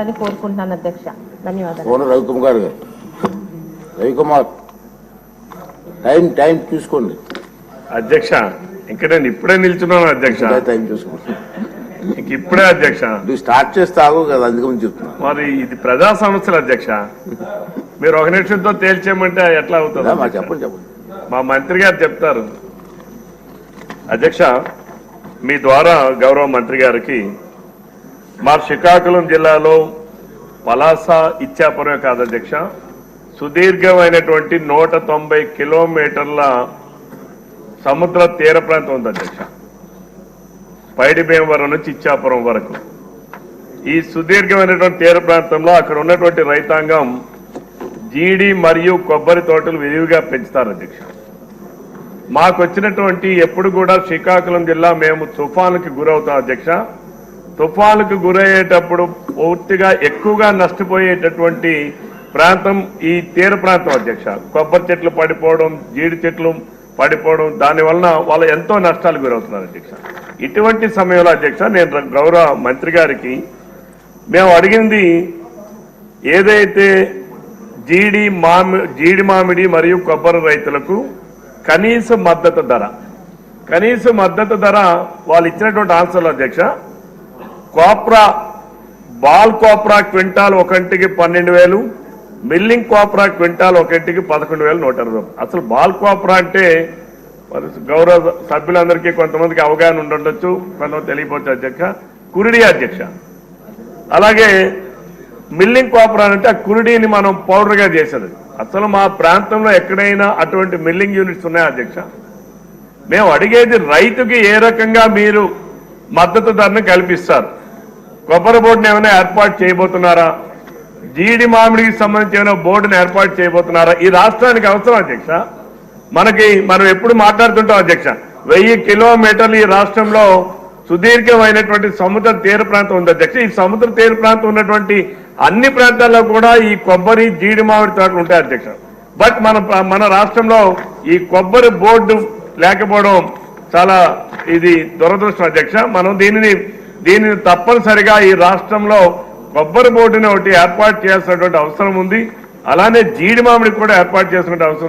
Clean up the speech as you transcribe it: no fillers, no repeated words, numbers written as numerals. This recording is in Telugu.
అని కోరుకుంటున్నాను అధ్యక్ష. ధన్యవాదాలు. రవికుమార్ టైం చూసుకోండి అధ్యక్ష. ఇంకా నేను ఇప్పుడే నిల్చున్నాను అధ్యక్ష. టైం చూసుకోండి. ఇప్పుడే అధ్యక్ష స్టార్ట్ చేస్తావు కదా, అందుకని చెప్తున్నా. మరి ఇది ప్రజా సమస్యలు అధ్యక్ష. మీరు ఒక నిమిషంతో తేల్చేయమంటే ఎట్లా అవుతుంది? చెప్పండి. మా మంత్రి గారు చెప్తారు. అధ్యక్ష, మీ ద్వారా గౌరవ మంత్రి గారికి మా శ్రీకాకుళం జిల్లాలో పలాస ఇచ్చాపురమే కాదు అధ్యక్ష, సుదీర్ఘమైనటువంటి 190 కిలోమీటర్ల సముద్ర తీర ప్రాంతం ఉంది అధ్యక్ష. పైడిభీమవరం నుంచి ఇచ్చాపురం వరకు ఈ సుదీర్ఘమైనటువంటి తీర ప్రాంతంలో అక్కడ ఉన్నటువంటి రైతాంగం జీడి మరియు కొబ్బరి తోటలు విరివిగా పెంచుతారు అధ్యక్ష. మాకు వచ్చినటువంటి ఎప్పుడు కూడా శ్రీకాకుళం జిల్లా మేము తుఫానుకి గురవుతాం అధ్యక్ష. తుఫానుకు గురయ్యేటప్పుడు పూర్తిగా ఎక్కువగా నష్టపోయేటటువంటి ప్రాంతం ఈ తీర ప్రాంతం అధ్యక్ష. కొబ్బరి చెట్లు పడిపోవడం, జీడి చెట్లు పడిపోవడం, దానివలన వాళ్ళు ఎంతో నష్టాలు గురవుతున్నారు అధ్యక్ష. ఇటువంటి సమయంలో అధ్యక్ష నేను గౌరవ మంత్రి గారికి మేము అడిగింది ఏదైతే జీడి మామిడి మరియు కొబ్బరి రైతులకు కనీస మద్దతు ధర వాళ్ళు ఇచ్చినటువంటి ఆన్సర్లు అధ్యక్ష. బాల్ కోప్రా క్వింటాల్ ఒకంటికి 12,000, మిల్లింగ్ కోప్రా క్వింటాల్ ఒకంటికి 11,120. అసలు బాల్ కోప్రా అంటే గౌరవ సభ్యులందరికీ కొంతమందికి అవగాహన ఉండొచ్చు, కొంతమంది తెలియపోవచ్చు అధ్యక్ష. కురిడి అధ్యక్ష. అలాగే మిల్లింగ్ కోప్రా అంటే ఆ కురిడిని మనం పౌడర్గా చేసేది. అసలు మా ప్రాంతంలో ఎక్కడైనా అటువంటి మిల్లింగ్ యూనిట్స్ ఉన్నాయా అధ్యక్ష? మేము అడిగేది రైతుకి ఏ రకంగా మీరు మద్దతు ధరను కల్పిస్తారు? కొబ్బరి బోర్డును ఏమైనా ఏర్పాటు చేయబోతున్నారా? జీడి మామిడికి సంబంధించి ఏమైనా బోర్డును ఏర్పాటు చేయబోతున్నారా? ఈ రాష్ట్రానికి అవసరం అధ్యక్ష. మనం ఎప్పుడు మాట్లాడుతుంటాం అధ్యక్ష, 1000 కిలోమీటర్లు ఈ రాష్ట్రంలో సుదీర్ఘమైనటువంటి సముద్ర తీర ప్రాంతం ఉంది అధ్యక్ష. ఈ సముద్ర తీర ప్రాంతం ఉన్నటువంటి అన్ని ప్రాంతాల్లో కూడా ఈ కొబ్బరి జీడి మామిడి తోటలు ఉంటాయి అధ్యక్ష. బట్ మన రాష్ట్రంలో ఈ కొబ్బరి బోర్డు లేకపోవడం చాలా ఇది దురదృష్టం అధ్యక్ష. మనం దీనిని తప్పనిసరిగా ఈ రాష్ట్రంలో కొబ్బరి బోర్డుని ఒకటి ఏర్పాటు చేయాల్సినటువంటి అవసరం ఉంది. అలానే జీడి మామిడికి కూడా ఏర్పాటు చేసినటువంటి అవసరం